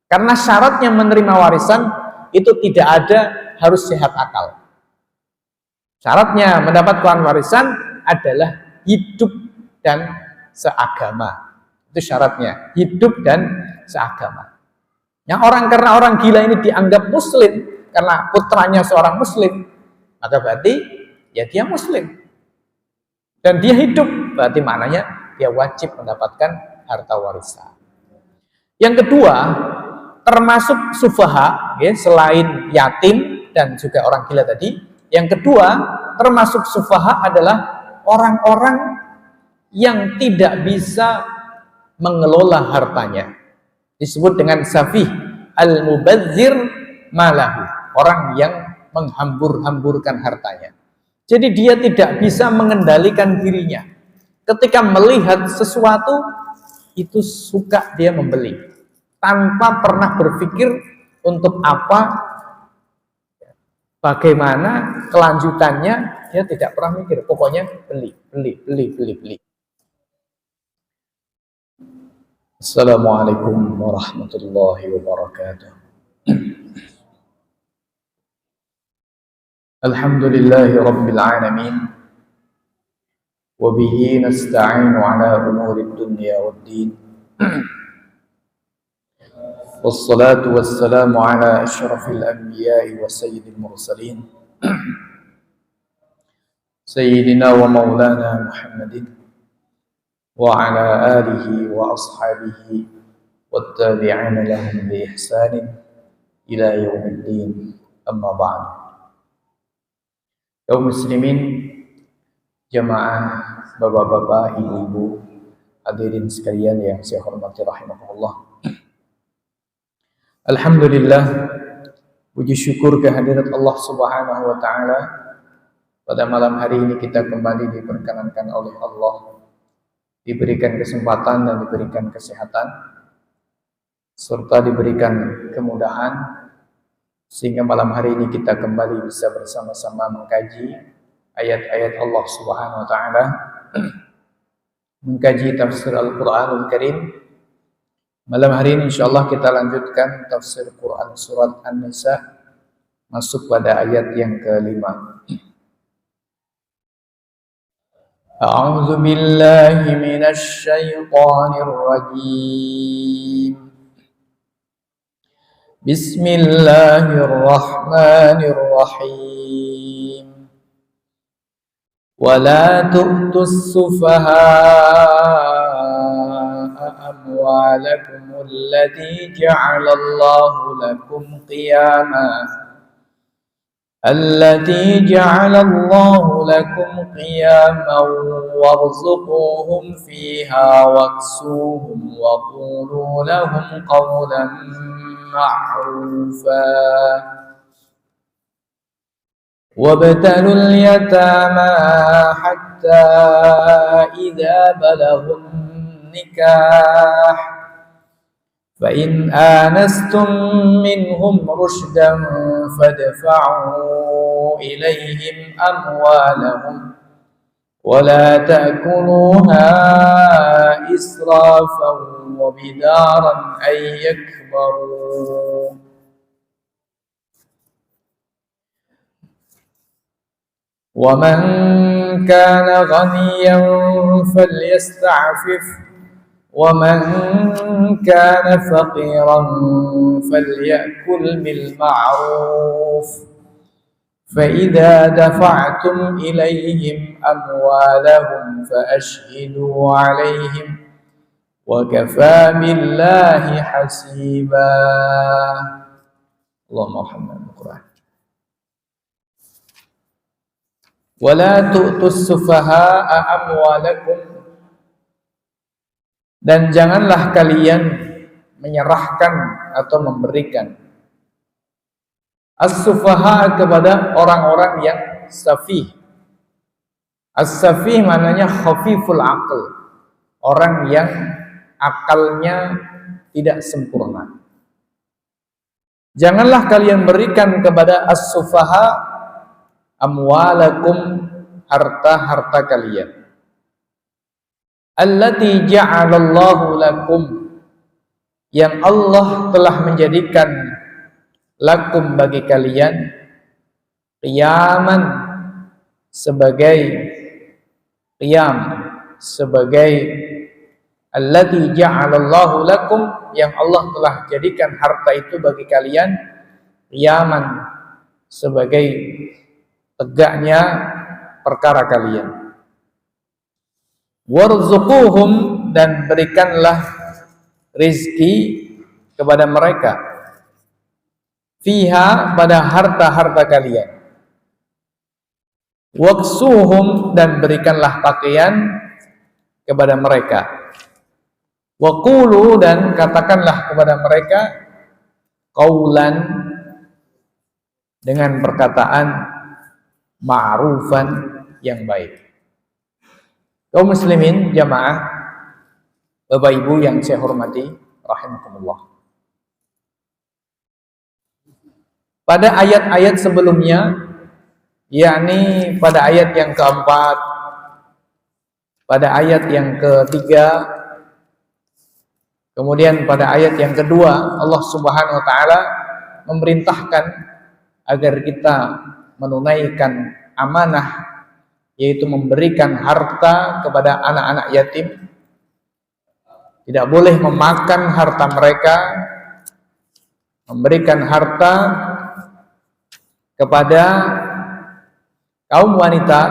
Karena syaratnya menerima warisan itu tidak ada harus sehat akal. Syaratnya mendapatkan warisan adalah hidup dan seagama. Itu syaratnya, hidup dan seagama. Yang karena orang gila ini dianggap muslim karena putranya seorang muslim, maka berarti ya dia muslim. Dan dia hidup, berarti maknanya dia wajib mendapatkan harta warisan. Yang kedua, termasuk sufaha, ya, selain yatim dan juga orang gila tadi. Yang kedua, termasuk sufaha adalah orang-orang yang tidak bisa mengelola hartanya. Disebut dengan safih, al-mubadzir malahu, orang yang menghambur-hamburkan hartanya. Jadi dia tidak bisa mengendalikan dirinya. Ketika melihat sesuatu, itu suka dia membeli. Tanpa pernah berpikir untuk apa, bagaimana kelanjutannya, dia tidak pernah mikir. Pokoknya beli. Assalamualaikum warahmatullahi wabarakatuh. Alhamdulillahi rabbil alamin. Wa bihi nasta'inu ala umurid dunya waddin. Wassalatu wassalamu ala asyrafil anbiya'i wa sayyidil mursalin. Sayyidina wa maulana Muhammadin wa ala alihi wa ashabihi wattabi'ina lahum bi ihsanin ila yaumiddin, amma ba'd. Kaum muslimin, jamaah, bapak-bapak, ibu-ibu, hadirin sekalian yang saya hormati rahimakumullah. Alhamdulillah, puji syukur kehadirat Allah Subhanahu wa taala. Pada malam hari ini kita kembali diperkenankan oleh Allah, diberikan kesempatan dan diberikan kesehatan, serta diberikan kemudahan, sehingga malam hari ini kita kembali bisa bersama-sama mengkaji ayat-ayat Allah Subhanahu wa taala, mengkaji tafsir Al-Qur'anul Karim. Malam hari ini insyaallah kita lanjutkan tafsir Quran surat An-Nisa, masuk pada ayat yang kelima. A'udzu billahi minasy syaithanir rajim. Bismillahirrahmanirrahim. Wa la tu'tus sufaha'a amwalakum allati ja'alallahu lakum qiyama التي جعل الله لكم قياما وارزقوهم فيها واكسوهم وقولوا لهم قولا معروفا وابتلوا اليتامى حتى إذا بلغوا النكاح فإن آنستم منهم رشدا فادفعوا إليهم أموالهم ولا تأكلوها إسرافا وبدارا أن يكبروا ومن كان غنيا فليستعفف ومن كان فقيرا فليأكل بالمعروف فإذا دفعتم إليهم أموالهم فأشهدوا عليهم وكفى بالله حسيبا. اللهم ارحمنا بالقرآن. ولا تؤتوا السفهاء أموالكم, dan janganlah kalian menyerahkan atau memberikan as-sufaha kepada orang-orang yang safih. As-safih maknanya khafiful aql, orang yang akalnya tidak sempurna. Janganlah kalian berikan kepada as-sufaha amwalakum, harta-harta kalian, allati ja'alallahu lakum, yang Allah telah menjadikan lakum bagi kalian qiyaman sebagai qiyam, sebagai allati ja'alallahu lakum, yang Allah telah jadikan harta itu bagi kalian qiyaman sebagai tegaknya perkara kalian. Warzuquhum, dan berikanlah rizki kepada mereka fiha, pada harta-harta kalian. Waksuhum, dan berikanlah pakaian kepada mereka. Waqulu, dan katakanlah kepada mereka qaulan, dengan perkataan ma'rufan, yang baik. Kaum muslimin jamaah, Bapak Ibu yang saya hormati rahimakumullah. Pada ayat-ayat sebelumnya, yakni pada ayat yang keempat, pada ayat yang ketiga, kemudian pada ayat yang kedua, Allah Subhanahu wa taala memerintahkan agar kita menunaikan amanah, yaitu memberikan harta kepada anak-anak yatim. Tidak boleh memakan harta mereka, memberikan harta kepada kaum wanita,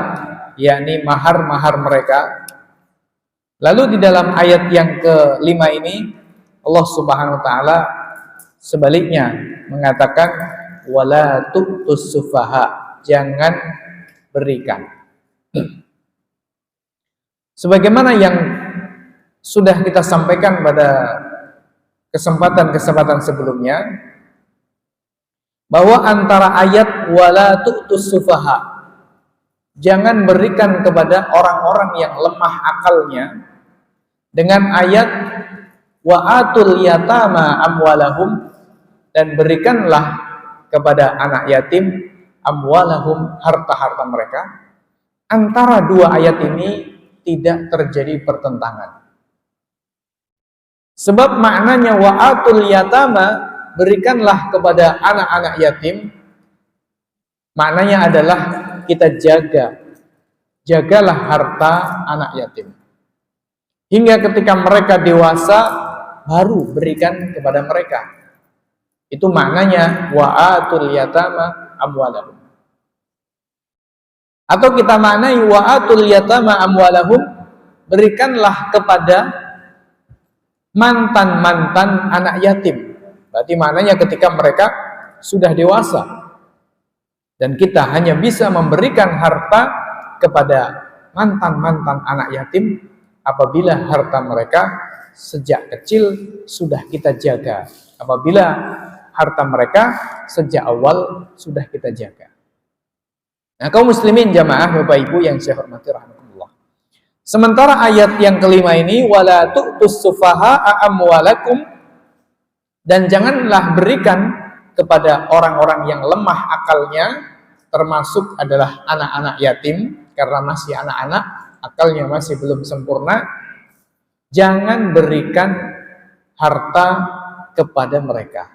yakni mahar-mahar mereka. Lalu di dalam ayat yang ke-5 ini, Allah Subhanahu wa taala sebaliknya mengatakan wala tu'tus sufaha, jangan berikan. Sebagaimana yang sudah kita sampaikan pada kesempatan-kesempatan sebelumnya, bahwa antara ayat wala tu'tus sufaha, jangan berikan kepada orang-orang yang lemah akalnya, dengan ayat wa'atul yatama amwalahum, dan berikanlah kepada anak yatim amwalahum, harta-harta mereka. Antara dua ayat ini tidak terjadi pertentangan. Sebab maknanya wa'atul yatama, berikanlah kepada anak-anak yatim, maknanya adalah kita jagalah harta anak yatim hingga ketika mereka dewasa baru berikan kepada mereka. Itu maknanya wa'atul yatama amwalahum. Atau kita maknai wa'atul yatama amwalahum, berikanlah kepada mantan-mantan anak yatim. Berarti maknanya ketika mereka sudah dewasa, dan kita hanya bisa memberikan harta kepada mantan-mantan anak yatim apabila harta mereka sejak kecil sudah kita jaga, apabila harta mereka sejak awal sudah kita jaga. Nah, kaum muslimin jamaah Bapak Ibu yang saya hormati rahimakumullah. Sementara ayat yang kelima ini wala tu'tus sufaha amwalakum, dan janganlah berikan kepada orang-orang yang lemah akalnya, termasuk adalah anak-anak yatim, karena masih anak-anak, akalnya masih belum sempurna. Jangan berikan harta kepada mereka.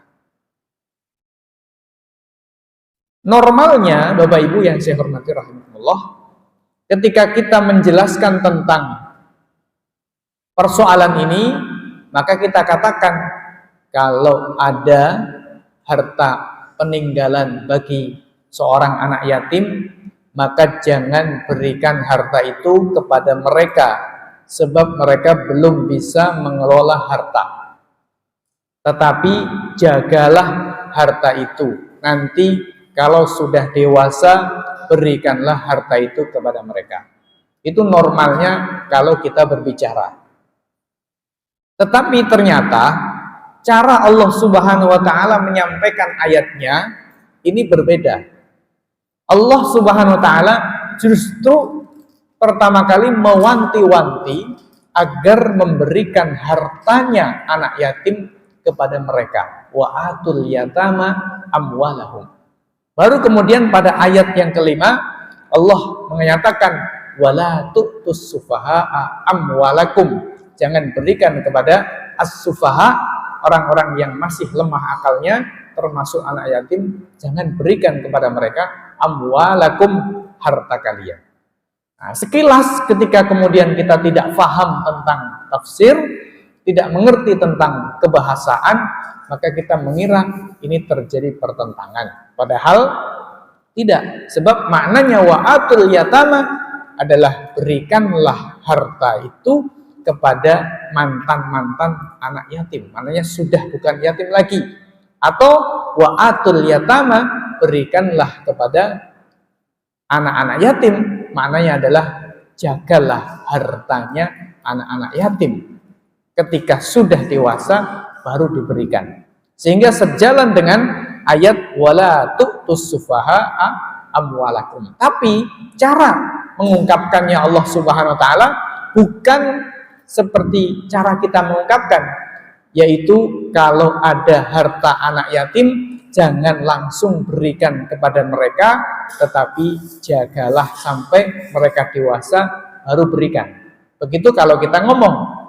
Normalnya Bapak Ibu yang saya hormati rahimahullah, ketika kita menjelaskan tentang persoalan ini, maka kita katakan kalau ada harta peninggalan bagi seorang anak yatim, maka jangan berikan harta itu kepada mereka, sebab mereka belum bisa mengelola harta. Tetapi jagalah harta itu. Nanti kalau sudah dewasa, berikanlah harta itu kepada mereka. Itu normalnya kalau kita berbicara. Tetapi ternyata cara Allah Subhanahu wa taala menyampaikan ayatnya ini berbeda. Allah Subhanahu wa taala justru pertama kali mewanti-wanti agar memberikan hartanya anak yatim kepada mereka. Wa atul yatama amwalahum. Baru kemudian pada ayat yang kelima Allah menyatakan wala tu'tus sufaha amwalakum. Jangan berikan kepada as-sufaha, orang-orang yang masih lemah akalnya, termasuk anak yatim, jangan berikan kepada mereka amwalakum, harta kalian. Nah, sekilas ketika kemudian kita tidak paham tentang tafsir, tidak mengerti tentang kebahasaan, maka kita mengira ini terjadi pertentangan. Padahal tidak, sebab maknanya wa'atul yatama adalah berikanlah harta itu kepada mantan-mantan anak yatim. Maknanya sudah bukan yatim lagi. Atau wa'atul yatama, berikanlah kepada anak-anak yatim. Maknanya adalah jagalah hartanya anak-anak yatim. Ketika sudah dewasa baru diberikan. Sehingga sejalan dengan ayat wala tu'tus sufaha'a amwalakum. Tapi cara mengungkapkannya Allah Subhanahu wa taala bukan seperti cara kita mengungkapkan, yaitu kalau ada harta anak yatim jangan langsung berikan kepada mereka, tetapi jagalah sampai mereka dewasa baru berikan. Begitu kalau kita ngomong.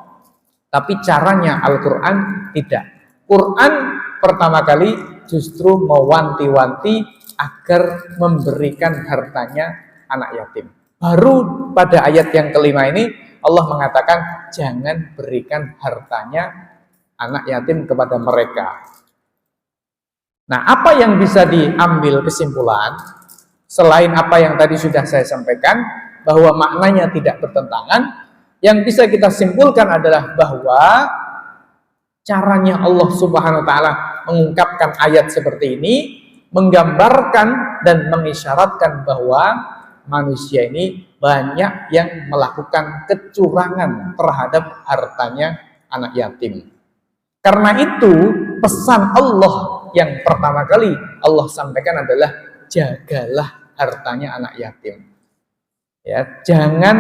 Tapi caranya Al-Quran tidak. Quran pertama kali justru mewanti-wanti agar memberikan hartanya anak yatim. Baru pada ayat yang kelima ini Allah mengatakan jangan berikan hartanya anak yatim kepada mereka. Nah, apa yang bisa diambil kesimpulan selain apa yang tadi sudah saya sampaikan, bahwa maknanya tidak bertentangan? Yang bisa kita simpulkan adalah bahwa caranya Allah Subhanahu wa taala mengungkapkan ayat seperti ini menggambarkan dan mengisyaratkan bahwa manusia ini banyak yang melakukan kecurangan terhadap hartanya anak yatim. Karena itu pesan Allah yang pertama kali Allah sampaikan adalah jagalah hartanya anak yatim. Ya, jangan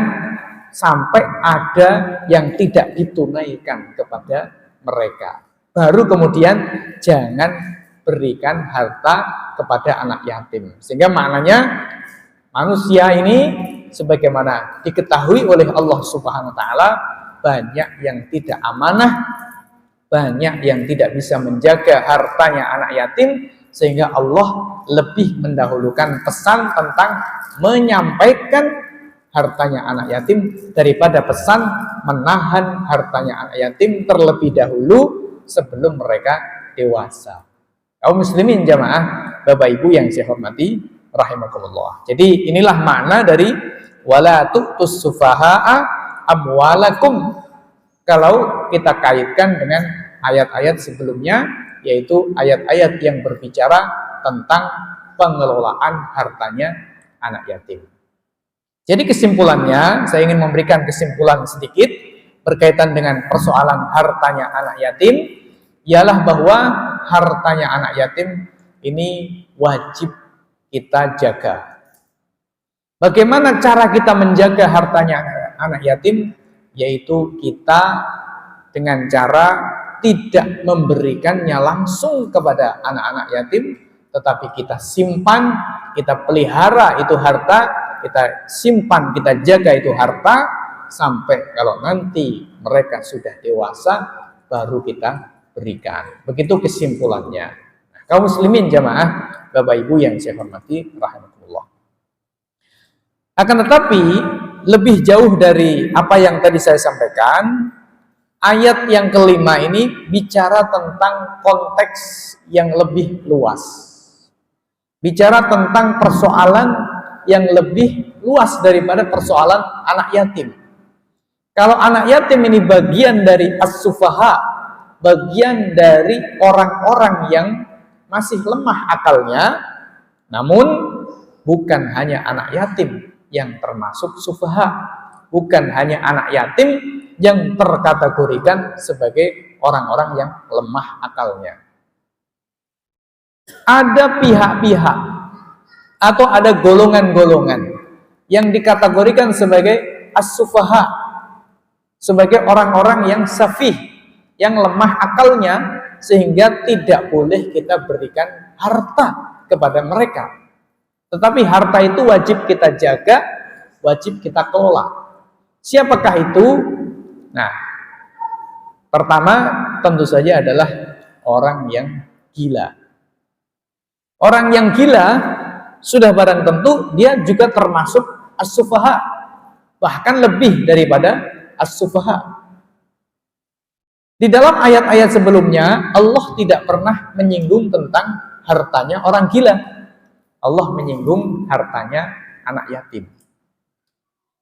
sampai ada yang tidak ditunaikan kepada mereka. Baru kemudian jangan berikan harta kepada anak yatim. Sehingga maknanya manusia ini sebagaimana diketahui oleh Allah Subhanahu wa taala banyak yang tidak amanah, banyak yang tidak bisa menjaga hartanya anak yatim, sehingga Allah lebih mendahulukan pesan tentang menyampaikan hartanya anak yatim daripada pesan menahan hartanya anak yatim terlebih dahulu sebelum mereka dewasa. Kaum muslimin jamaah, Bapak Ibu yang saya hormati rahimakumullah. Jadi inilah makna dari wala tu'tus sufaha'a amwalakum. Kalau kita kaitkan dengan ayat-ayat sebelumnya, yaitu ayat-ayat yang berbicara tentang pengelolaan hartanya anak yatim. Jadi kesimpulannya, saya ingin memberikan kesimpulan sedikit berkaitan dengan persoalan hartanya anak yatim, ialah bahwa hartanya anak yatim ini wajib kita jaga. Bagaimana cara kita menjaga hartanya anak yatim? Yaitu kita dengan cara tidak memberikannya langsung kepada anak-anak yatim, tetapi kita simpan, kita pelihara itu harta, kita simpan, kita jaga itu harta, sampai kalau nanti mereka sudah dewasa, baru kita berikan. Begitu kesimpulannya. Nah, kaum muslimin jamaah, Bapak Ibu yang saya hormati rahimakumullah. Akan tetapi lebih jauh dari apa yang tadi saya sampaikan, ayat yang kelima ini bicara tentang konteks yang lebih luas. Bicara tentang persoalan yang lebih luas daripada persoalan anak yatim. Kalau anak yatim ini bagian dari as-sufaha, bagian dari orang-orang yang masih lemah akalnya, namun bukan hanya anak yatim yang termasuk sufaha, bukan hanya anak yatim yang terkategorikan sebagai orang-orang yang lemah akalnya. Ada pihak-pihak atau ada golongan-golongan yang dikategorikan sebagai as-sufaha, sebagai orang-orang yang safih, yang lemah akalnya, sehingga tidak boleh kita berikan harta kepada mereka. Tetapi harta itu wajib kita jaga, wajib kita kelola. Siapakah itu? Nah, pertama tentu saja adalah orang yang gila. Orang yang gila sudah barang tentu dia juga termasuk as-sufaha, bahkan lebih daripada as-sufaha. Di dalam ayat-ayat sebelumnya Allah tidak pernah menyinggung tentang hartanya orang gila. Allah menyinggung hartanya anak yatim.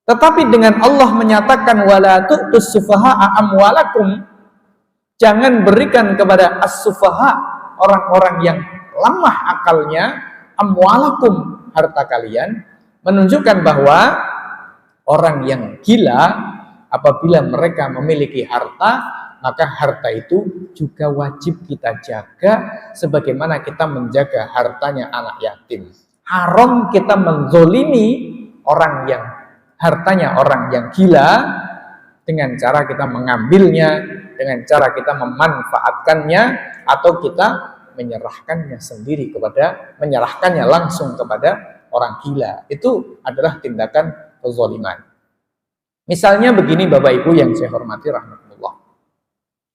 Tetapi dengan Allah menyatakan wala tu'tus sufaha'a amwalakum, jangan berikan kepada as-sufaha, orang-orang yang lemah akalnya, amwalakum, harta kalian, menunjukkan bahwa orang yang gila apabila mereka memiliki harta, maka harta itu juga wajib kita jaga sebagaimana kita menjaga hartanya anak yatim. Haram kita menzolimi orang yang hartanya orang yang gila dengan cara kita mengambilnya, dengan cara kita memanfaatkannya, atau kita menyerahkannya langsung kepada orang gila. Itu adalah tindakan kezaliman. Misalnya begini Bapak Ibu yang saya hormati rahmatullah.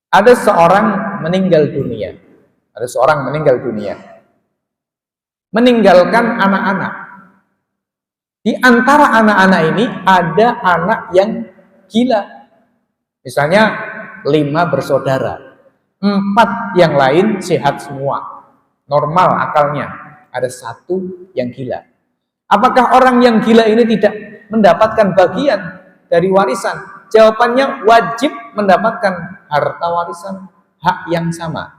Ada seorang meninggal dunia. Meninggalkan anak-anak. Di antara anak-anak ini ada anak yang gila. Misalnya 5 bersaudara. 4 yang lain sehat semua. Normal akalnya. Ada 1 yang gila. Apakah orang yang gila ini tidak mendapatkan bagian dari warisan? Jawabannya wajib mendapatkan harta warisan, hak yang sama.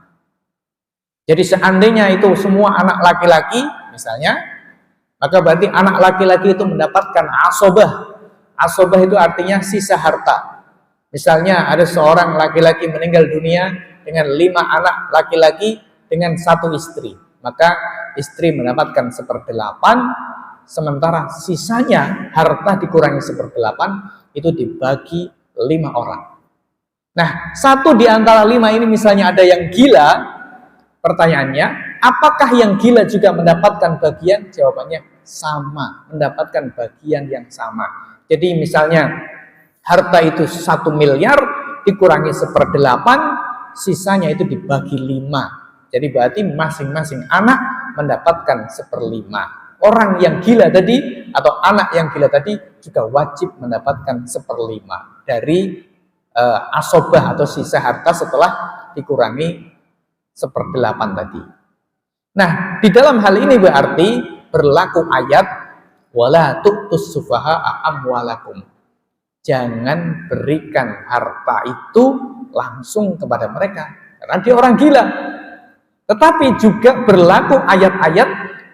Jadi seandainya itu semua anak laki-laki misalnya, maka berarti anak laki-laki itu mendapatkan asobah. Asobah itu artinya sisa harta. Misalnya ada seorang laki-laki meninggal dunia dengan 5 anak laki-laki dengan 1 istri, maka istri mendapatkan 1/8, sementara sisanya harta dikurangi 1/8 itu dibagi 5 orang. Nah, 1 di antara 5 ini misalnya ada yang gila, pertanyaannya, apakah yang gila juga mendapatkan bagian? Jawabannya sama, mendapatkan bagian yang sama. Jadi misalnya harta itu 1 miliar dikurangi 1/8, sisanya itu dibagi 5. Jadi berarti masing-masing anak mendapatkan 1/5. Orang yang gila tadi atau anak yang gila tadi juga wajib mendapatkan 1/5 dari asobah atau sisa harta setelah dikurangi 1/8 tadi. Nah, di dalam hal ini berarti berlaku ayat wala tu'tus sufaha'a amwalakum. Jangan berikan harta itu langsung kepada mereka karena dia orang gila. Tetapi juga berlaku ayat-ayat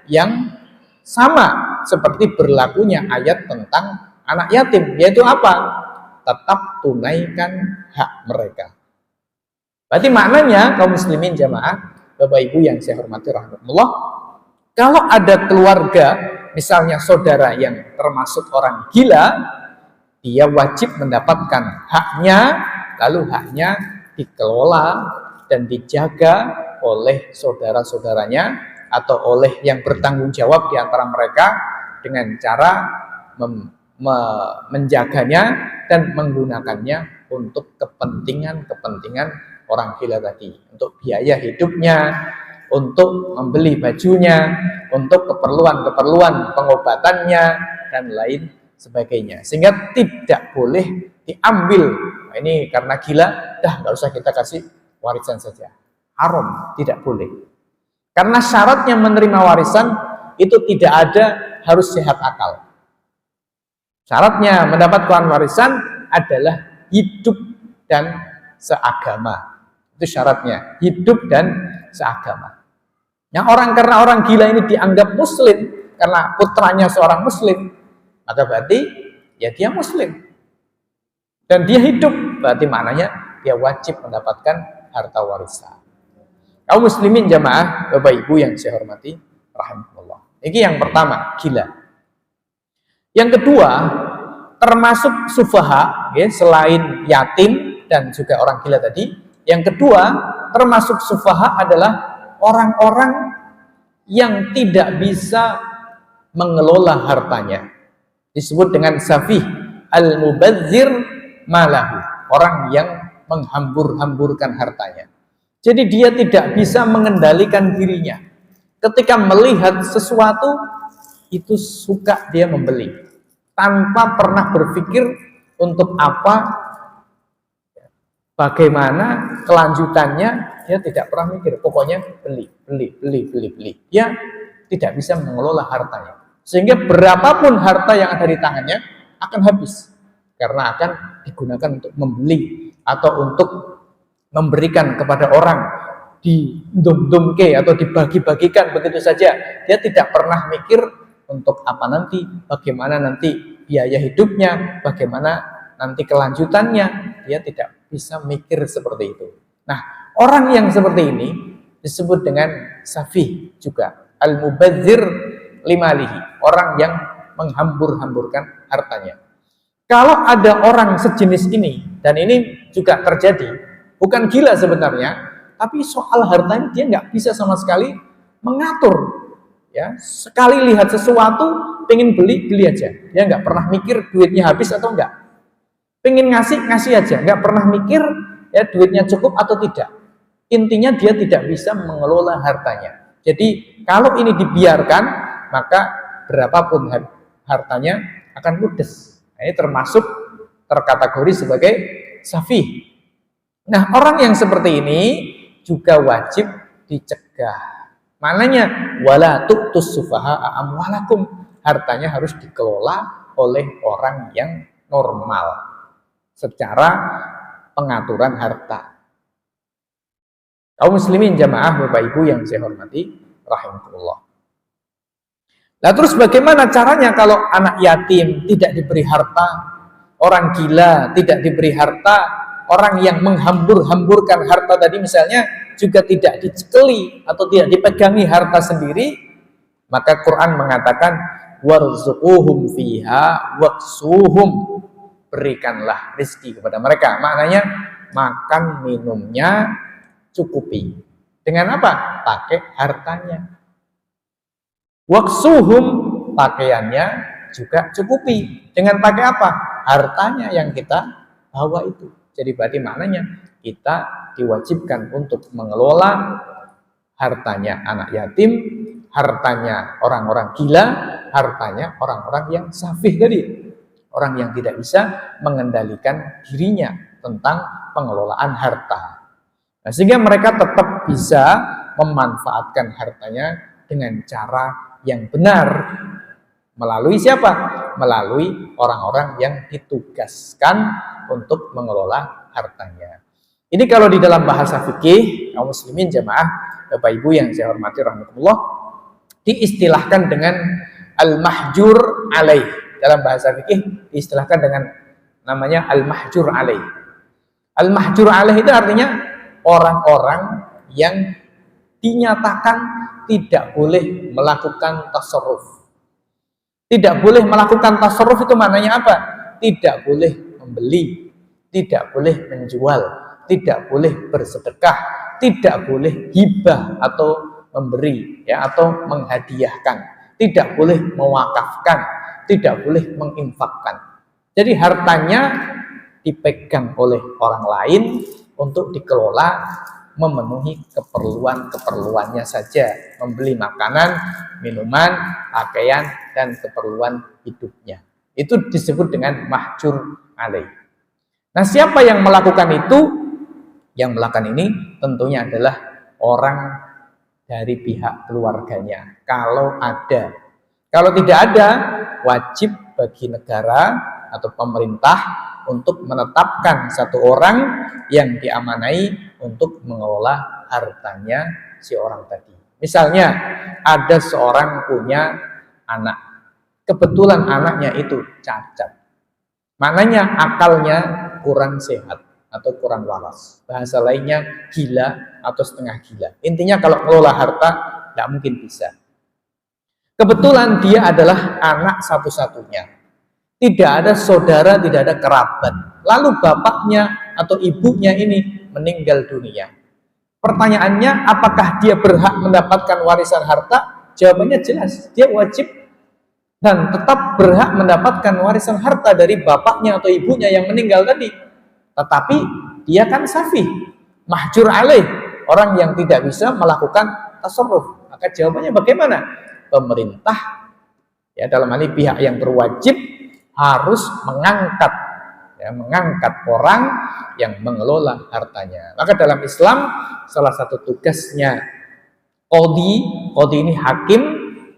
yang sama seperti berlakunya ayat tentang anak yatim, yaitu apa? Tetap tunaikan hak mereka. Berarti maknanya kaum muslimin jamaah, Bapak Ibu yang saya hormati rahmatullah, kalau ada keluarga, misalnya saudara yang termasuk orang gila, dia wajib mendapatkan haknya, lalu haknya dikelola dan dijaga oleh saudara-saudaranya atau oleh yang bertanggung jawab di antara mereka dengan cara menjaganya dan menggunakannya untuk kepentingan orang gila tadi, untuk biaya hidupnya, untuk membeli bajunya, untuk keperluan pengobatannya dan lain sebagainya, sehingga tidak boleh diambil. Nah, ini karena gila, nggak usah kita kasih warisan saja, haram, tidak boleh. Karena syaratnya menerima warisan itu tidak ada harus sehat akal. Syaratnya mendapatkan warisan adalah hidup dan seagama. Itu syaratnya, hidup dan seagama. Yang karena orang gila ini dianggap muslim karena putranya seorang muslim, maka berarti ya dia muslim. Dan dia hidup, berarti maknanya dia wajib mendapatkan harta warisan. Kaum muslimin jamaah, Bapak Ibu yang saya hormati rahimahullah. Ini yang pertama, gila. Yang kedua, termasuk sufaha, ya, selain yatim dan juga orang gila tadi. Yang kedua, termasuk sufaha adalah orang-orang yang tidak bisa mengelola hartanya. Disebut dengan safih, al-mubadzir malahu, orang yang menghambur-hamburkan hartanya. Jadi dia tidak bisa mengendalikan dirinya. Ketika melihat sesuatu, itu suka dia membeli. Tanpa pernah berpikir untuk apa, bagaimana kelanjutannya, dia tidak pernah mikir. Pokoknya beli. Dia tidak bisa mengelola hartanya. Sehingga berapapun harta yang ada di tangannya akan habis. Karena akan digunakan untuk membeli atau untuk memberikan kepada orang, didum-dumke atau dibagi-bagikan begitu saja. Dia tidak pernah mikir untuk apa nanti, bagaimana nanti biaya hidupnya, bagaimana nanti kelanjutannya. Dia tidak bisa mikir seperti itu. Nah, orang yang seperti ini disebut dengan safih juga, al-mubadzir limalihi, orang yang menghambur-hamburkan hartanya. Kalau ada orang sejenis ini, dan ini juga terjadi, bukan gila sebenarnya, tapi soal hartanya dia nggak bisa sama sekali mengatur. Ya, sekali lihat sesuatu, pengen beli aja. Dia nggak pernah mikir duitnya habis atau enggak. Pengen ngasih aja, nggak pernah mikir ya duitnya cukup atau tidak. Intinya dia tidak bisa mengelola hartanya. Jadi kalau ini dibiarkan, maka berapapun hartanya akan ludes. Nah, ini termasuk terkategori sebagai safih. Nah, orang yang seperti ini juga wajib dicegah. Mananya wala tu'tus sufaha amwalakum. Hartanya harus dikelola oleh orang yang normal secara pengaturan harta. Kaum muslimin jamaah Bapak Ibu yang saya hormati rahimakumullah. Nah, terus bagaimana caranya kalau anak yatim tidak diberi harta, orang gila tidak diberi harta, orang yang menghambur-hamburkan harta tadi misalnya juga tidak dicekeli atau tidak dipegangi harta sendiri, maka Quran mengatakan warzuquhum fiha waksuhum, berikanlah rezeki kepada mereka. Maknanya makan minumnya cukupi. Dengan apa? Pakai hartanya. Waksuhum, pakaiannya juga cukupi. Dengan pakai apa? Hartanya yang kita bawa itu. Jadi berarti maknanya kita diwajibkan untuk mengelola hartanya anak yatim, hartanya orang-orang gila, hartanya orang-orang yang safih tadi. Orang yang tidak bisa mengendalikan dirinya tentang pengelolaan harta. Nah, sehingga mereka tetap bisa memanfaatkan hartanya dengan cara yang benar. Melalui siapa? Melalui orang-orang yang ditugaskan untuk mengelola hartanya. Ini kalau di dalam bahasa fikih, kaum muslimin jamaah, Bapak Ibu yang saya hormati rahmatullah, diistilahkan dengan al-mahjur alaih. Dalam bahasa fikih diistilahkan dengan namanya al-mahjur alaih. Al-mahjur alaih itu artinya orang-orang yang dinyatakan tidak boleh melakukan tasarruf. Tidak boleh melakukan tasarruf itu maknanya apa? Tidak boleh membeli, tidak boleh menjual, tidak boleh bersedekah, tidak boleh hibah atau memberi ya atau menghadiahkan, tidak boleh mewakafkan, tidak boleh menginfakkan. Jadi hartanya dipegang oleh orang lain untuk dikelola memenuhi keperluan-keperluannya saja, membeli makanan, minuman, pakaian, dan keperluan hidupnya. Itu disebut dengan mahjur alaih. Nah, siapa yang melakukan itu? Yang melakukan ini tentunya adalah orang dari pihak keluarganya. Kalau ada. Kalau tidak ada, wajib bagi negara atau pemerintah untuk menetapkan satu orang yang diamanai untuk mengelola hartanya si orang tadi. Misalnya ada seorang punya anak, kebetulan anaknya itu cacat, maknanya akalnya kurang sehat atau kurang waras, bahasa lainnya gila atau setengah gila. Intinya kalau mengelola harta tidak mungkin bisa. Kebetulan dia adalah anak satu-satunya, tidak ada saudara, tidak ada kerabat. Lalu bapaknya atau ibunya ini meninggal dunia. Pertanyaannya, apakah dia berhak mendapatkan warisan harta? Jawabannya jelas, dia wajib dan tetap berhak mendapatkan warisan harta dari bapaknya atau ibunya yang meninggal tadi. Tetapi dia kan safih, mahjur alaih, orang yang tidak bisa melakukan tasarruf. Maka jawabannya bagaimana? Pemerintah, ya dalam hal ini pihak yang berwajib harus mengangkat orang yang mengelola hartanya. Maka dalam Islam salah satu tugasnya qadhi ini hakim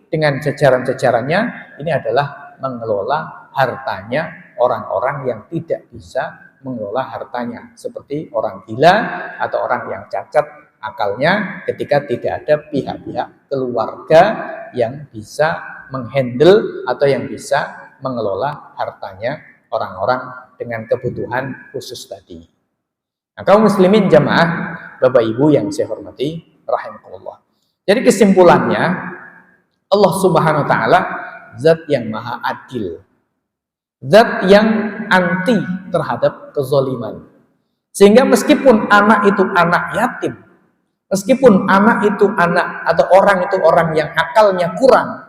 dengan jajaran-jajarannya ini adalah mengelola hartanya orang-orang yang tidak bisa mengelola hartanya, seperti orang gila atau orang yang cacat akalnya, ketika tidak ada pihak-pihak keluarga yang bisa menghandle atau yang bisa mengelola hartanya orang-orang dengan kebutuhan khusus tadi. Nah, kaum muslimin jamaah, Bapak Ibu yang saya hormati rahimakumullah. Jadi kesimpulannya, Allah Subhanahu wa taala zat yang maha adil, zat yang anti terhadap kezaliman. Sehingga meskipun anak itu anak yatim, meskipun anak itu anak atau orang itu orang yang akalnya kurang,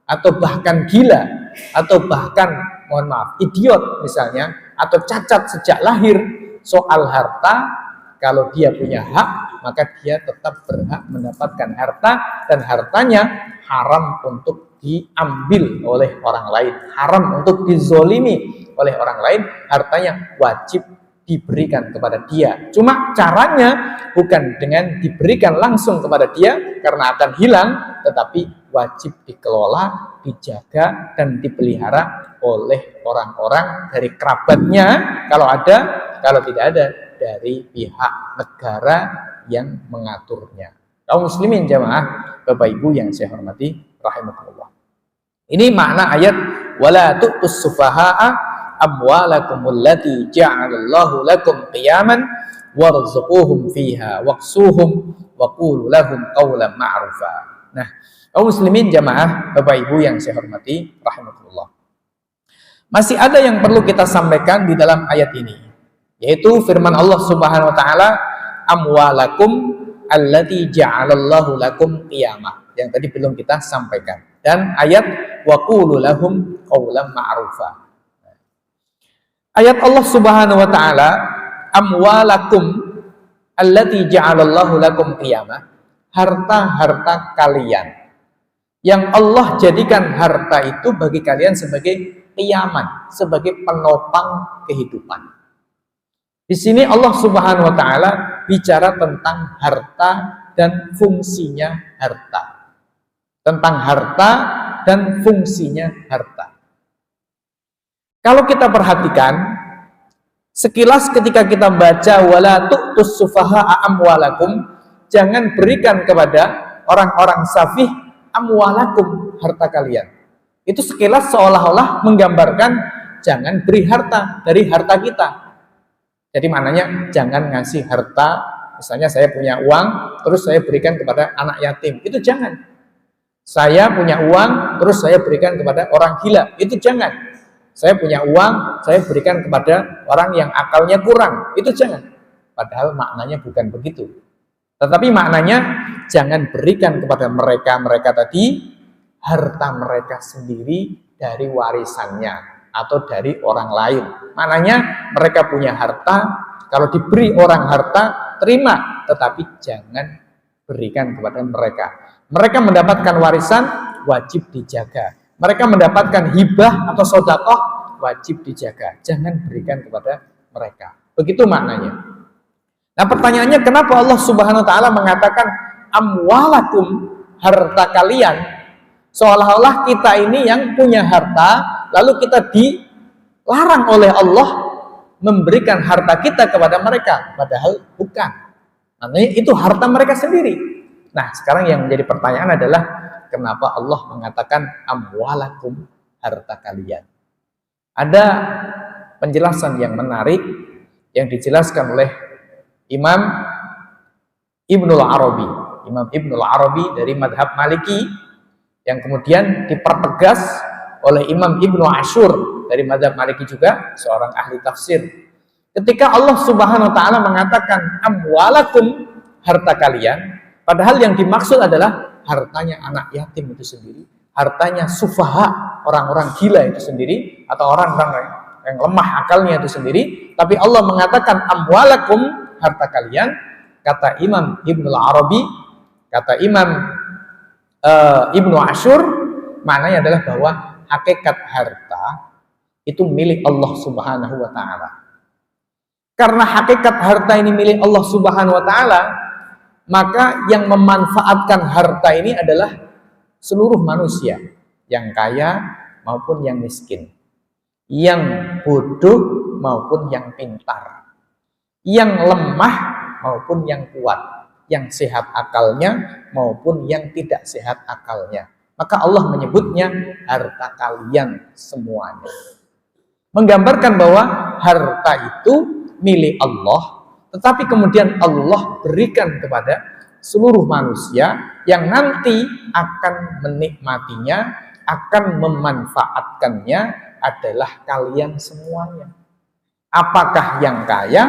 atau bahkan gila, atau bahkan mohon maaf idiot misalnya, atau cacat sejak lahir, soal harta, kalau dia punya hak, maka dia tetap berhak mendapatkan harta, dan hartanya haram untuk diambil oleh orang lain, haram untuk dizolimi oleh orang lain, hartanya wajib diberikan kepada dia. Cuma caranya bukan dengan diberikan langsung kepada dia karena akan hilang, tetapi wajib dikelola, dijaga, dan dipelihara oleh orang-orang dari kerabatnya kalau ada, kalau tidak ada dari pihak negara yang mengaturnya. Kaum muslimin jamaah, Bapak Ibu yang saya hormati rahimakumullah. Ini makna ayat wala tu'tus sufaha'a amwalakumul lati ja'alallahu lakum qiyaman warzuquhum fiha waqsuhum wa qulu lahum qawlan ma'rufa. Nah, kaum muslimin jamaah, Bapak Ibu yang saya hormati rahimakumullah. Masih ada yang perlu kita sampaikan di dalam ayat ini, yaitu firman Allah Subhanahu wa taala, amwalakum allati ja'alallahu lakum qiyamah, yang tadi belum kita sampaikan, dan ayat wa qulu lahum qawlan ma'rufa. Ayat Allah Subhanahu wa taala, amwalakum allati ja'alallahu lakum qiyamah, harta-harta kalian yang Allah jadikan harta itu bagi kalian sebagai qiyaman, sebagai penopang kehidupan. Di sini Allah Subhanahu wa taala bicara tentang harta dan fungsinya harta. Tentang harta dan fungsinya harta. Kalau kita perhatikan sekilas ketika kita baca wala tu'tus sufaha'a amwalakum, jangan berikan kepada orang-orang safih amwalakum, harta kalian. Itu sekilas seolah-olah menggambarkan jangan beri harta dari harta kita. Jadi maknanya jangan ngasih harta, misalnya saya punya uang terus saya berikan kepada anak yatim, itu jangan. Saya punya uang terus saya berikan kepada orang gila, itu jangan. Saya punya uang saya berikan kepada orang yang akalnya kurang, itu jangan. Padahal maknanya bukan begitu. Tetapi maknanya jangan berikan kepada mereka tadi harta mereka sendiri dari warisannya atau dari orang lain. Maknanya mereka punya harta, kalau diberi orang harta terima, tetapi jangan berikan kepada mereka. Mereka mendapatkan warisan wajib dijaga. Mereka mendapatkan hibah atau sedekah wajib dijaga. Jangan berikan kepada mereka. Begitu maknanya. Nah, pertanyaannya kenapa Allah Subhanahu wa taala mengatakan amwalakum, harta kalian? Seolah-olah kita ini yang punya harta, lalu kita dilarang oleh Allah memberikan harta kita kepada mereka, padahal bukan. Namanya itu harta mereka sendiri. Nah, sekarang yang menjadi pertanyaan adalah kenapa Allah mengatakan amwalakum, harta kalian? Ada penjelasan yang menarik yang dijelaskan oleh Imam Ibnul Arabi, Imam Ibnul Arabi dari madhab Maliki, yang kemudian dipertegas oleh Imam Ibnu Ashur dari madhab Maliki juga, seorang ahli tafsir. Ketika Allah Subhanahu wa taala mengatakan amwalakum, harta kalian, padahal yang dimaksud adalah hartanya anak yatim itu sendiri, hartanya sufaha, orang-orang gila itu sendiri, atau orang-orang yang lemah akalnya itu sendiri. Tapi Allah mengatakan amwalakum, harta kalian. Kata Imam Ibnu Arabi, kata Imam Ibnu Ashur, maknanya adalah bahwa hakikat harta itu milik Allah Subhanahu wa taala. Karena hakikat harta ini milik Allah Subhanahu wa taala, maka yang memanfaatkan harta ini adalah seluruh manusia, yang kaya maupun yang miskin, yang bodoh maupun yang pintar, yang lemah maupun yang kuat, yang sehat akalnya maupun yang tidak sehat akalnya. Maka Allah menyebutnya harta kalian semuanya, menggambarkan bahwa harta itu milik Allah, tetapi kemudian Allah berikan kepada seluruh manusia yang nanti akan menikmatinya, akan memanfaatkannya adalah kalian semuanya. Apakah yang kaya,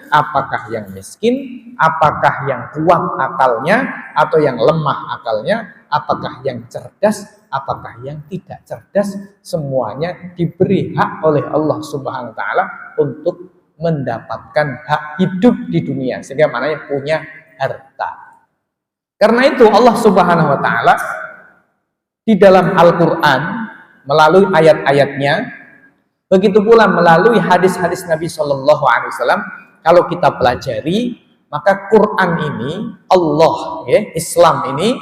apakah yang miskin, apakah yang kuat akalnya atau yang lemah akalnya, apakah yang cerdas, apakah yang tidak cerdas, semuanya diberi hak oleh Allah Subhanahu wa taala untuk mendapatkan hak hidup di dunia, sehingga maknanya punya harta. Karena itu Allah Subhanahu wa taala di dalam Al-Qur'an melalui ayat-ayatnya, begitu pula melalui hadis-hadis Nabi Shallallahu Alaihi Wasallam, kalau kita pelajari, maka Quran ini, Allah, Islam ini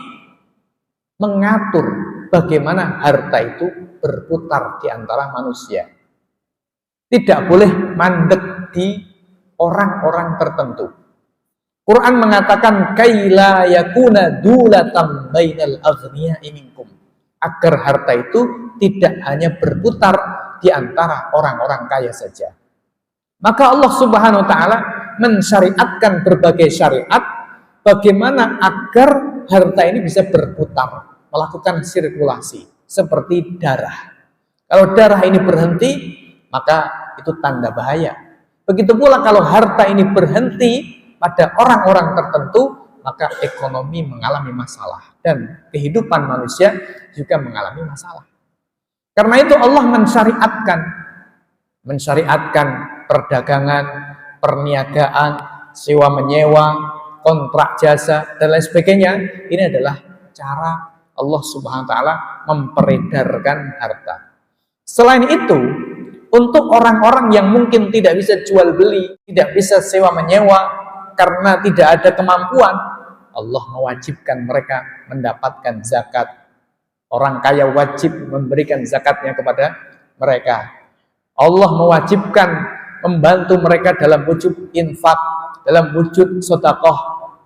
mengatur bagaimana harta itu berputar di antara manusia. Tidak boleh mandek di orang-orang tertentu. Quran mengatakan kaila yakuna dulatam bainal aghniya'i minkum, agar harta itu tidak hanya berputar di antara orang-orang kaya saja. Maka Allah Subhanahu wa taala mensyariatkan berbagai syariat bagaimana agar harta ini bisa berputar, melakukan sirkulasi seperti darah. Kalau darah ini berhenti, maka itu tanda bahaya. Begitu pula kalau harta ini berhenti pada orang-orang tertentu, maka ekonomi mengalami masalah dan kehidupan manusia juga mengalami masalah. Karena itu Allah mensyariatkan perdagangan, perniagaan, sewa menyewa, kontrak jasa dan lain sebagainya. Ini adalah cara Allah Subhanahu wa taala memperedarkan harta. Selain itu, untuk orang-orang yang mungkin tidak bisa jual beli, tidak bisa sewa menyewa karena tidak ada kemampuan, Allah mewajibkan mereka mendapatkan zakat. Orang kaya wajib memberikan zakatnya kepada mereka. Allah mewajibkan membantu mereka dalam wujud infak, dalam wujud sedekah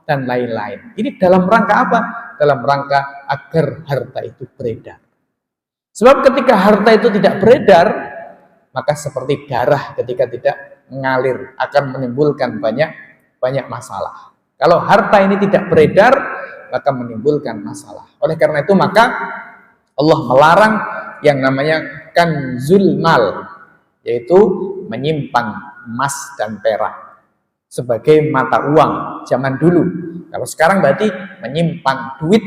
dan lain-lain. Ini dalam rangka apa? Dalam rangka agar harta itu beredar. Sebab ketika harta itu tidak beredar, maka seperti darah ketika tidak mengalir akan menimbulkan banyak masalah. Kalau harta ini tidak beredar, maka menimbulkan masalah. Oleh karena itu maka Allah melarang yang namanya kanzul mal, yaitu menyimpan emas dan perak sebagai mata uang zaman dulu. Kalau sekarang berarti menyimpan duit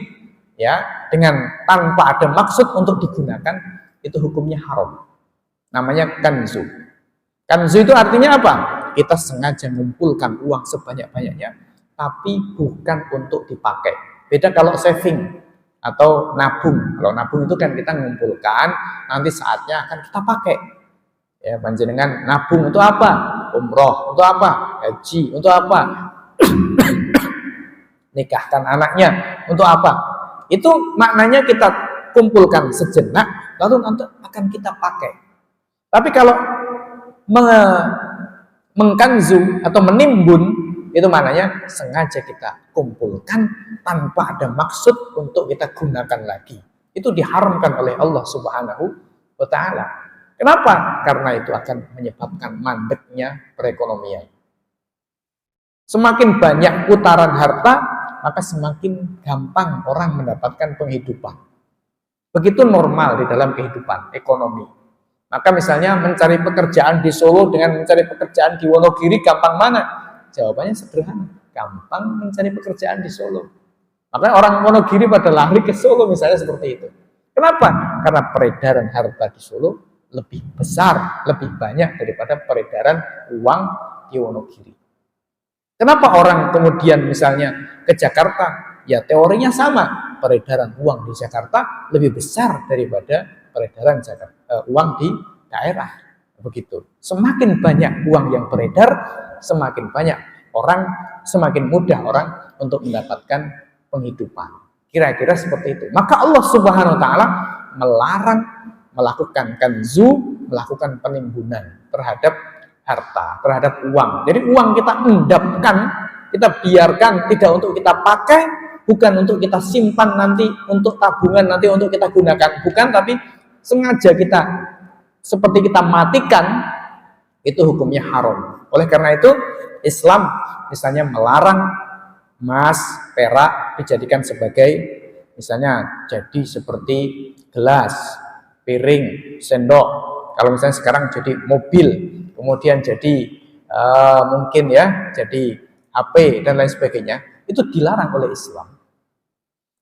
ya dengan tanpa ada maksud untuk digunakan, itu hukumnya haram. Namanya kanzu. Kanzu itu artinya apa? Kita sengaja mengumpulkan uang sebanyak-banyaknya, tapi bukan untuk dipakai. Beda kalau saving atau nabung. Kalau nabung itu kan kita mengumpulkan, nanti saatnya akan kita pakai. Ya, panjenengan nabung untuk apa? Umroh untuk apa? Haji untuk apa? Nikahkan anaknya untuk apa? Itu maknanya kita kumpulkan sejenak, lalu nanti akan kita pakai. Tapi kalau mengkanzu atau menimbun, itu maknanya sengaja kita kumpulkan tanpa ada maksud untuk kita gunakan lagi. Itu diharamkan oleh Allah Subhanahu wa taala. Kenapa? Karena itu akan menyebabkan mandeknya perekonomian. Semakin banyak putaran harta, maka semakin gampang orang mendapatkan penghidupan. Begitu normal di dalam kehidupan ekonomi. Maka misalnya mencari pekerjaan di Solo dengan mencari pekerjaan di Wonogiri, gampang mana? Jawabannya sederhana, gampang mencari pekerjaan di Solo. Makanya orang Wonogiri pada lari ke Solo misalnya seperti itu. Kenapa? Karena peredaran harta di Solo lebih besar, lebih banyak daripada peredaran uang di Wonogiri. Kenapa orang kemudian misalnya ke Jakarta? Ya teorinya sama, peredaran uang di Jakarta lebih besar daripada peredaran uang di daerah. Begitu. Semakin banyak uang yang beredar, semakin banyak orang, semakin mudah orang untuk mendapatkan penghidupan. Kira-kira seperti itu. Maka Allah Subhanahu wa taala melarang melakukan kanzu, melakukan penimbunan terhadap harta, terhadap uang. Jadi uang kita endapkan, kita biarkan tidak untuk kita pakai, bukan untuk kita simpan nanti untuk tabungan, nanti untuk kita gunakan, bukan, tapi sengaja kita seperti kita matikan, itu hukumnya haram. Oleh karena itu Islam misalnya melarang emas, perak dijadikan sebagai misalnya jadi seperti gelas, piring, sendok. Kalau misalnya sekarang jadi mobil, kemudian jadi mungkin ya jadi HP dan lain sebagainya, itu dilarang oleh Islam.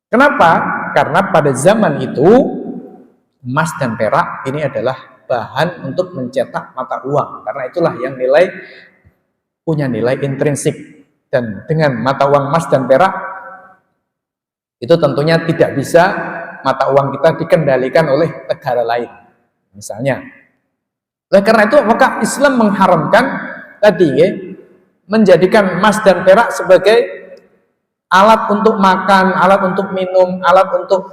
Kenapa? Karena pada zaman itu emas dan perak ini adalah bahan untuk mencetak mata uang, karena itulah yang punya nilai intrinsik. Dan dengan mata uang emas dan perak itu tentunya tidak bisa mata uang kita dikendalikan oleh negara lain misalnya. Oleh karena itu maka Islam mengharamkan tadi ya, menjadikan emas dan perak sebagai alat untuk makan, alat untuk minum, alat untuk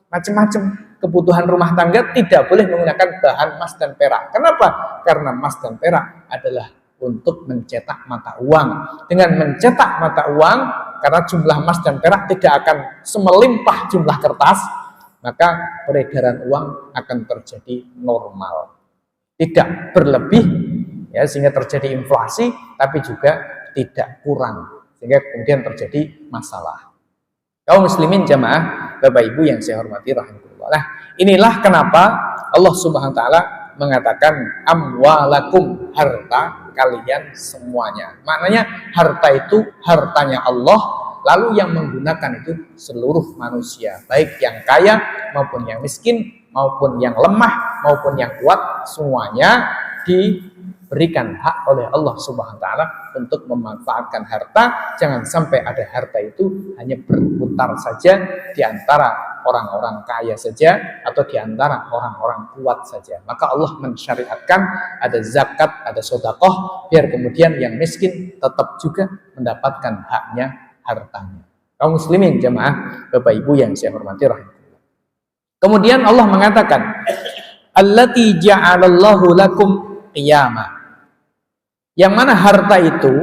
macam-macam kebutuhan rumah tangga. Tidak boleh menggunakan bahan emas dan perak. Kenapa? Karena emas dan perak adalah untuk mencetak mata uang. Dengan mencetak mata uang, karena jumlah emas dan perak tidak akan semelimpah jumlah kertas, maka peredaran uang akan terjadi normal, tidak berlebih ya, sehingga terjadi inflasi, tapi juga tidak kurang, sehingga kemudian terjadi masalah. Kaum muslimin jamaah, Bapak Ibu yang saya hormati rahimahullah. Nah, inilah kenapa Allah Subhanahu wa taala mengatakan amwalakum, harta kalian semuanya. Maknanya harta itu hartanya Allah, lalu yang menggunakan itu seluruh manusia, baik yang kaya maupun yang miskin, maupun yang lemah maupun yang kuat, semuanya diberikan hak oleh Allah Subhanahu wa taala untuk memanfaatkan harta. Jangan sampai ada harta itu hanya berputar saja di antara orang-orang kaya saja atau di antara orang-orang kuat saja. Maka Allah mensyariatkan ada zakat, ada sedekah, biar kemudian yang miskin tetap juga mendapatkan haknya, hartanya. Kaum muslimin jamaah, Bapak Ibu yang saya hormati rahimahullah. Kemudian Allah mengatakan allati ja'alallahu lakum qiyama. Yang mana harta itu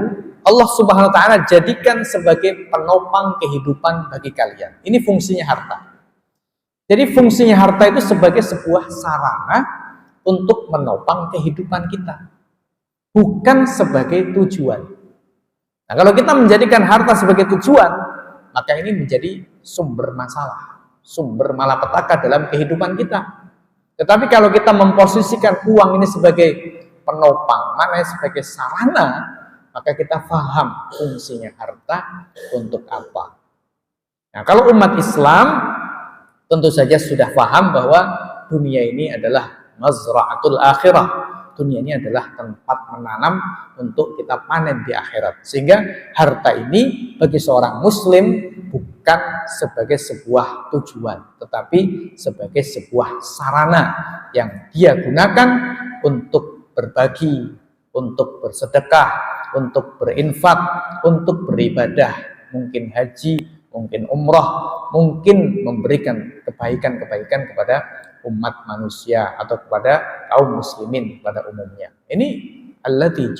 Allah Subhanahu wa taala jadikan sebagai penopang kehidupan bagi kalian. Ini fungsinya harta. Jadi fungsinya harta itu sebagai sebuah sarana untuk menopang kehidupan kita, bukan sebagai tujuan. Nah, kalau kita menjadikan harta sebagai tujuan, maka ini menjadi sumber masalah, sumber malapetaka dalam kehidupan kita. Tetapi kalau kita memposisikan uang ini sebagai penopang, maknanya sebagai sarana, maka kita paham fungsinya harta untuk apa. Nah, kalau umat Islam tentu saja sudah paham bahwa dunia ini adalah mazra'atul akhirah. Dunia ini adalah tempat menanam untuk kita panen di akhirat. Sehingga harta ini bagi seorang muslim bukan sebagai sebuah tujuan, tetapi sebagai sebuah sarana yang dia gunakan untuk berbagi, untuk bersedekah, untuk berinfak, untuk beribadah, mungkin haji, mungkin umrah, mungkin memberikan kebaikan-kebaikan kepada umat manusia atau kepada kaum muslimin pada umumnya. Ini allati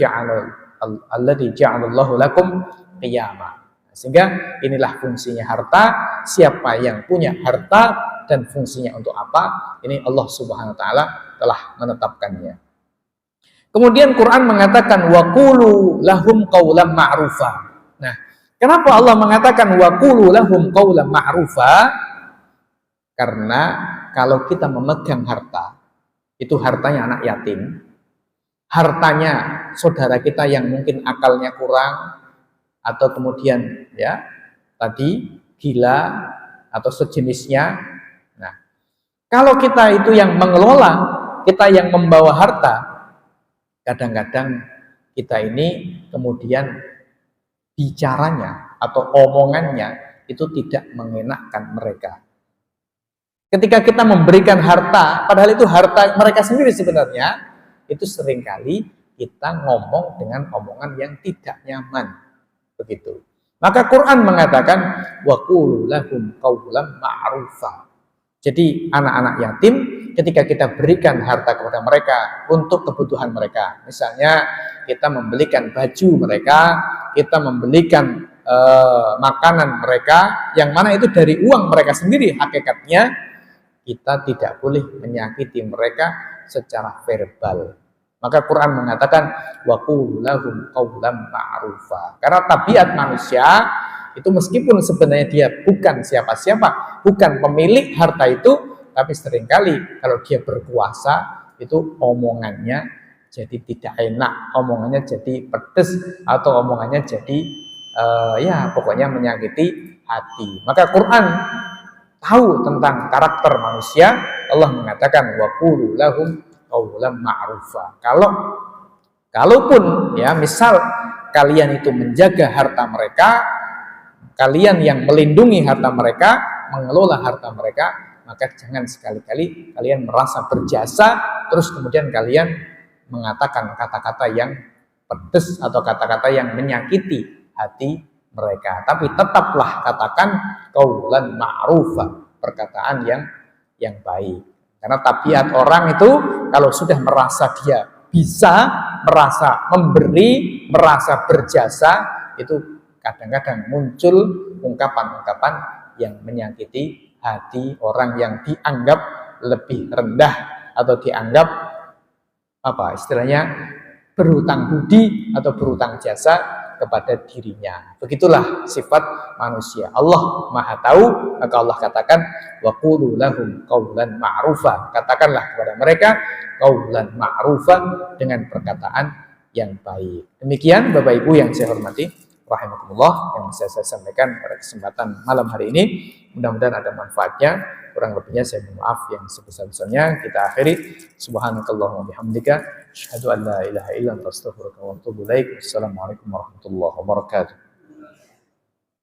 ja'alallahu lakum qiyama. Sehingga inilah fungsinya harta. Siapa yang punya harta dan fungsinya untuk apa, ini Allah Subhanahu wa taala telah menetapkannya. Kemudian Quran mengatakan waqulu lahum qaulan ma'rufa. Nah, kenapa Allah mengatakan waqulu lahum qaulan ma'rufa? Karena kalau kita memegang harta, itu hartanya anak yatim, hartanya saudara kita yang mungkin akalnya kurang, atau kemudian ya tadi gila atau sejenisnya. Nah, kalau kita itu yang mengelola, kita yang membawa harta, kadang-kadang kita ini kemudian bicaranya atau omongannya itu tidak mengenakkan mereka. Ketika kita memberikan harta, padahal itu harta mereka sendiri sebenarnya, itu seringkali kita ngomong dengan omongan yang tidak nyaman. Begitu. Maka Quran mengatakan wa qulu lahum qawlan ma'rufa. Jadi anak-anak yatim ketika kita berikan harta kepada mereka untuk kebutuhan mereka. Misalnya kita membelikan baju mereka, kita membelikan makanan mereka, yang mana itu dari uang mereka sendiri hakikatnya, kita tidak boleh menyakiti mereka secara verbal. Maka Quran mengatakan wa qulu lahum qawlan ma'rufa. Karena tabiat manusia itu meskipun sebenarnya dia bukan siapa-siapa, bukan pemilik harta itu, tapi seringkali kalau dia berkuasa itu omongannya jadi tidak enak, omongannya jadi pedes atau omongannya jadi ya pokoknya menyakiti hati. Maka Quran tahu tentang karakter manusia. Allah mengatakan wa qulu lahum qawlan ma'rufa. Kalaupun ya misal kalian itu menjaga harta mereka, kalian yang melindungi harta mereka, mengelola harta mereka, maka jangan sekali-kali kalian merasa berjasa terus kemudian kalian mengatakan kata-kata yang pedes atau kata-kata yang menyakiti hati mereka. Tapi tetaplah katakan qaulan ma'rufa, perkataan yang baik. Karena tabiat orang itu kalau sudah merasa dia bisa, merasa memberi, merasa berjasa, itu kadang-kadang muncul ungkapan-ungkapan yang menyakiti hati orang yang dianggap lebih rendah atau dianggap apa istilahnya berhutang budi atau berhutang jasa kepada dirinya. Begitulah sifat manusia. Allah Maha Tahu, maka Allah katakan wa qulu lahum qawlan ma'rufa. Katakanlah kepada mereka qawlan ma'rufa dengan perkataan yang baik. Demikian Bapak Ibu yang saya hormati rahimakumullah yang bisa saya sampaikan pada kesempatan malam hari ini. Mudah-mudahan ada manfaatnya. Kurang lebihnya saya mohon maaf yang sebesar-besarnya. Kita akhiri subhanakallahumma bihamdika asyhadu an la ilaha illa anta astaghfiruka wa atubu ilaik. Assalamualaikum warahmatullahi wabarakatuh.